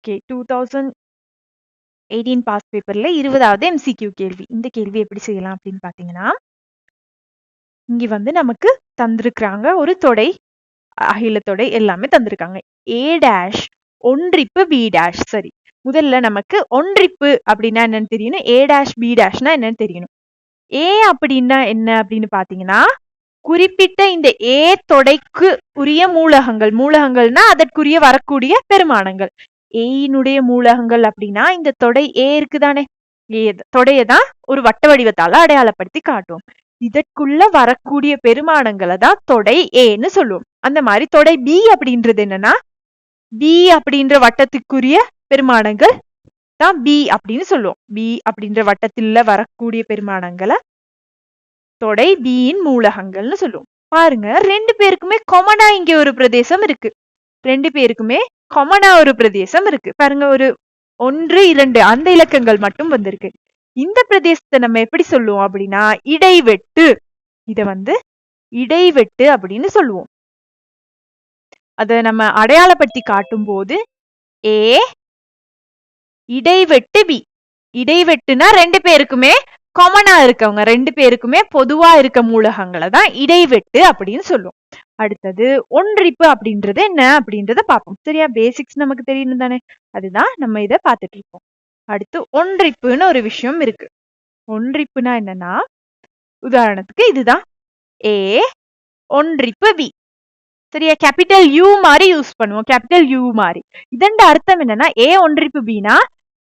Okay 2018 pass பேப்பர்ல 20வது MCQ கேள்வி. இந்த கேள்வி எப்படி செய்யலாம் அப்படின்னு பாத்தீங்கன்னா, இங்க வந்து நமக்கு தந்திருக்கிறாங்க ஒரு தொடை, அகில தொடை எல்லாமே தந்திருக்காங்க. A டேஷ் ஒன்றிப்பு B டேஷ். சரி, முதல்ல நமக்கு ஒன்றிப்பு அப்படின்னா என்னன்னு தெரியணும், A டேஷ் B டேஷ்னா என்னன்னு தெரியணும். A அப்படின்னா என்ன அப்படின்னு பாத்தீங்கன்னா, குறிப்பிட்ட இந்த A தொடைக்கு உரிய மூலகங்கள், மூலகங்கள்னா அதற்குரிய வரக்கூடிய பெருமானங்கள். ஏயினுடைய மூலகங்கள் அப்படின்னா இந்த தொடை ஏ இருக்குதானே, ஏ தொடையதான் ஒரு வட்ட வடிவத்தால அடையாளப்படுத்தி காட்டுவோம். இதற்குள்ள வரக்கூடிய பெருமானங்களை தான் தொடை ஏன்னு சொல்லுவோம். அந்த மாதிரி தொடை பி அப்படின்றது என்னன்னா, பி அப்படின்ற வட்டத்துக்குரிய பெருமானங்கள் தான் பி அப்படின்னு சொல்லுவோம். பி அப்படின்ற வட்டத்துல வரக்கூடிய பெருமானங்களை தொடை பியின் மூலகங்கள்னு சொல்லுவோம். பாருங்க, ரெண்டு பேருக்குமே கொமனா இங்க ஒரு பிரதேசம் இருக்கு. ரெண்டு பேருக்குமே கொமனா ஒரு பிரதேசம் இருக்கு. பாருங்க, ஒரு 1, 2 அந்த இலக்கங்கள் மட்டும் வந்திருக்கு. இந்த பிரதேசத்தை நம்ம எப்படி சொல்லுவோம் அப்படின்னா இடைவெட்டு. இத வந்து இடைவெட்டு அப்படின்னு சொல்லுவோம். அத நம்ம அடையாளப்படுத்தி காட்டும் போது ஏ இடைவெட்டு பி. இடைவெட்டுனா ரெண்டு பேருக்குமே காமனா இருக்கவங்க, ரெண்டு பேருக்குமே பொதுவா இருக்க மூலகங்களை தான் இடைவெட்டு அப்படின்னு சொல்லுவோம். அடுத்தது ஒன்றிப்பு அப்படின்றது என்ன அப்படின்றத பார்ப்போம். சரியா, பேசிக்ஸ் நமக்கு தெரியணும் தானே, அதுதான் நம்ம இதை பார்த்துட்டு இருக்கோம். அடுத்து ஒன்றிப்புன்னு ஒரு விஷயம் இருக்கு. ஒன்றிப்புனா என்னன்னா, உதாரணத்துக்கு இதுதான் ஏ ஒன்றிப்பு பி. சரியா, கேபிட்டல் யூ மாதிரி யூஸ் பண்ணுவோம், கேபிட்டல் யூ மாதிரி. இதன் அர்த்தம் என்னன்னா, ஏ ஒன்றிப்பு பினா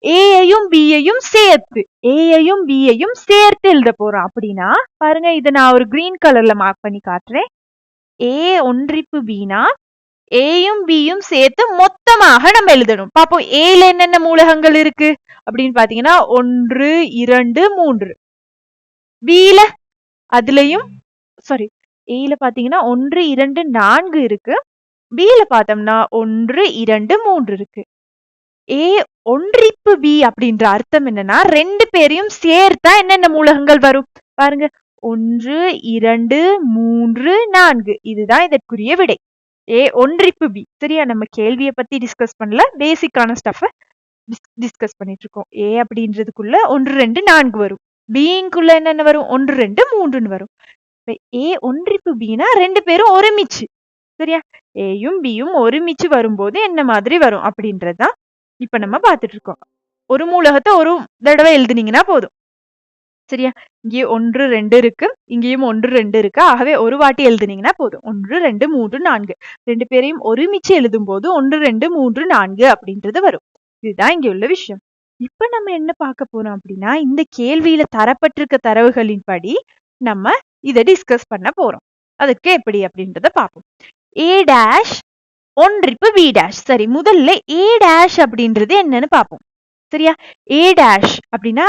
ஏயையும் பியையும் சேர்த்து, ஏயையும் பியையும் சேர்த்து எழுத போறோம். அப்படின்னா பாருங்க, இதை நான் ஒரு கிரீன் கலர்ல மார்க் பண்ணி காட்டுறேன். ஏ ஒன்றிப்பு பினா ஏயும் பியும் சேர்த்து மொத்தமாக நம்ம எழுதணும். பாப்போம், ஏல என்னென்ன மூலகங்கள் இருக்கு அப்படின்னு பாத்தீங்கன்னா 1, 2, 3. பில அதுலயும் சாரி, ஏல பாத்தீங்கன்னா 1, 2, 4 இருக்கு. பில பார்த்தோம்னா 1, 2, 3 இருக்கு. ஏ ஒன்றிப்பு பி அப்படின்ற அர்த்தம் என்னன்னா, ரெண்டு பேரையும் சேர்த்தா என்னென்ன மூலகங்கள் வரும் பாருங்க, 1, 2, 3, 4. இதுதான் இதற்குரிய விடை, ஏ ஒன்றிப்பு பி. சரியா, நம்ம கேள்வியை பத்தி டிஸ்கஸ் பண்ணல, பேசிக்கான ஸ்டஃப் டிஸ்கஸ் பண்ணிட்டு இருக்கோம். ஏ அப்படின்றதுக்குள்ள 1, 2, 4 வரும். பிங்குள்ள என்னென்ன வரும், 1, 2, 3 வரும். ஏ ஒன்றிப்பு பினா ரெண்டு பேரும் ஒருமிச்சு. சரியா, ஏயும் பியும் ஒருமிச்சு வரும்போது என்ன மாதிரி வரும் அப்படின்றதுதான் இப்ப நம்ம பார்த்துட்டு இருக்கோம். ஒரு மூலகத்தை ஒரு தடவை எழுதுனீங்கன்னா போதும். சரியா, இங்கே 1, 2 இருக்கு, இங்கேயும் 1, 2 இருக்கு. ஆகவே ஒரு வாட்டி எழுதுனீங்கன்னா போதும். 1, 2, 3, 4 ரெண்டு பேரையும் ஒருமிச்சு எழுதும் போது 1, 2, 3, 4 அப்படின்றது வரும். இதுதான் இங்க உள்ள விஷயம். இப்ப நம்ம என்ன பார்க்க போறோம் அப்படின்னா, இந்த கேள்வியில தரப்பட்டிருக்க தரவுகளின் படி நம்ம இதை டிஸ்கஸ் பண்ண போறோம். அதுக்கு எப்படி அப்படின்றத பார்ப்போம். ஏ டேஷ் ஒன்றிப்பு பி டேஷ். சரி, முதல்ல ஏ டேஷ் அப்படின்றது என்னன்னு பார்ப்போம். சரியா, ஏ டேஷ் அப்படின்னா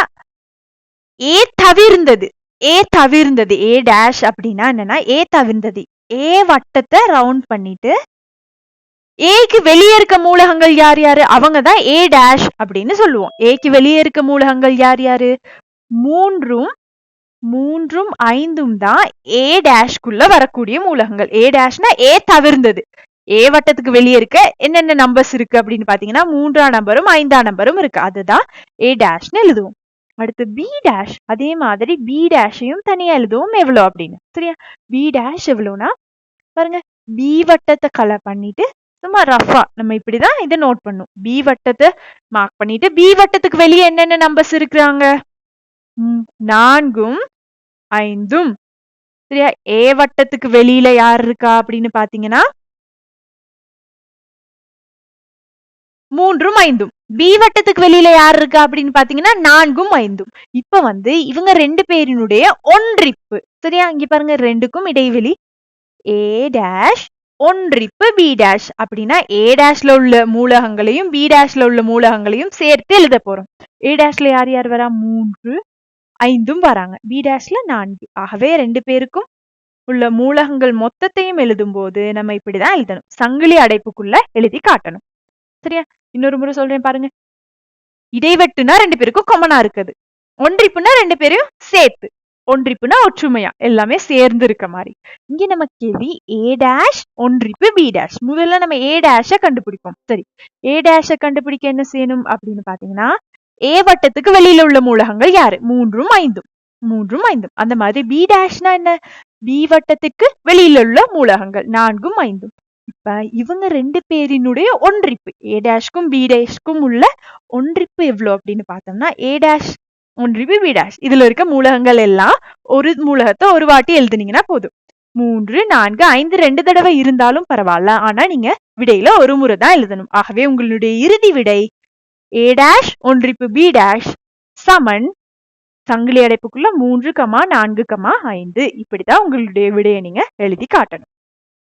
ஏ தவிர்ந்தது. ஏ தவிர்ந்தது, ஏ டேஷ் அப்படின்னா என்னன்னா ஏ தவிர்ந்தது. ஏ வட்டத்தை ரவுண்ட் பண்ணிட்டு ஏக்கு வெளியே இருக்க மூலகங்கள் யார் யாரு, அவங்க தான் ஏ டேஷ் அப்படின்னு சொல்லுவோம். ஏக்கு வெளியே இருக்க மூலகங்கள் யார் யாரு, 3ம் 5ம் தான் ஏ டேஷ்குள்ள வரக்கூடிய மூலகங்கள். ஏ டேஷ்னா ஏ தவிர்ந்தது. ஏ வட்டத்துக்கு வெளியே இருக்க என்னென்ன நம்பர்ஸ் இருக்கு அப்படின்னு பாத்தீங்கன்னா 3ஆம் நம்பரும் 5ஆம் நம்பரும் இருக்கு. அதுதான் ஏ டேஷ்னு எழுதுவோம். அடுத்து பி டேஷ், அதே மாதிரி பி டேஷையும் தனியா எழுதுவோம் எவ்வளோ அப்படின்னு. சரியா, பி டேஷ் எவ்வளோனா பாருங்க, பி வட்டத்தை கலர் பண்ணிட்டு சும்மா ரஃபா நம்ம இப்படிதான் இதை நோட் பண்ணும். பி வட்டத்தை மார்க் பண்ணிட்டு பி வட்டத்துக்கு வெளியே என்னென்ன நம்பர்ஸ் இருக்கிறாங்க, 4ம் 5ம். சரியா, ஏ வட்டத்துக்கு வெளியில யார் இருக்கா அப்படின்னு பாத்தீங்கன்னா 3ம் 5ம். பி வட்டத்துக்கு வெளியில யார் இருக்கா அப்படின்னு பாத்தீங்கன்னா 4ம் 5ம். இப்ப வந்து இவங்க ரெண்டு பேரினுடைய ஒன்றிப்பு. சரியா, இங்க பாருங்க, ரெண்டுக்கும் இடைவெளி ஏ டேஷ் ஒன்றிப்பு பி டேஷ். அப்படின்னா ஏ டேஷ்ல உள்ள மூலகங்களையும் பி டேஷ்ல உள்ள மூலகங்களையும் சேர்த்து எழுத போறோம். ஏ டேஷ்ல யார் யார் வரா, 3, 5ம் வராங்க. பி டேஷ்ல 4. ஆகவே ரெண்டு பேருக்கும் உள்ள மூலகங்கள் மொத்தத்தையும் எழுதும் போது நம்ம இப்படிதான் எழுதணும், சங்கிலி அடைப்புக்குள்ள எழுதி காட்டணும். சரியா, இன்னொரு முறை சொல்றேன் பாருங்க. இடைவெட்டுனா ரெண்டு பேருக்கும் கொமனா இருக்குது, ஒன்றிப்புனா ரெண்டு பேரையும் சேர்த்து. ஒன்றிப்புனா ஒற்றுமையா எல்லாமே சேர்ந்து இருக்க மாதிரி. இங்க நம்ம கேள்வி ஏ டேஷ் ஒன்றிப்பு பி டேஷ். முதல்ல நம்ம ஏ டேஷ கண்டுபிடிப்போம். சரி, ஏ டேஷ கண்டுபிடிக்க என்ன செய்யணும் அப்படின்னு பாத்தீங்கன்னா, ஏ வட்டத்துக்கு வெளியில உள்ள மூலகங்கள் யாரு? 3ம் 5ம். 3ம் 5ம். அந்த மாதிரி பி டேஷ்னா என்ன? பி வட்டத்துக்கு வெளியில உள்ள மூலகங்கள் 4ம் 5ம். இப்ப இவங்க ரெண்டு பேரினுடைய ஒன்றிப்பு ஏ டேஷ்க்கும் பி டேஷ்க்கும் உள்ள ஒன்றிப்பு எவ்வளவு அப்படின்னு பார்த்தோம்னா, ஏ டேஷ் ஒன்றிப்பு பி டேஷ். இதுல இருக்க மூலகங்கள் எல்லாம் ஒரு மூலகத்தை ஒரு வாட்டி எழுதுனீங்கன்னா போதும். 3, 4, 5 2 தடவை இருந்தாலும் பரவாயில்ல. ஆனா நீங்க விடையில ஒரு முறை தான் எழுதணும். ஆகவே உங்களுடைய இறுதி விடை ஏ டேஷ் ஒன்றிப்பு பி டேஷ் சமன் சங்கிலி அடைப்புக்குள்ள 3, 4, 5. இப்படிதான் உங்களுடைய விடையை நீங்க எழுதி காட்டணும்.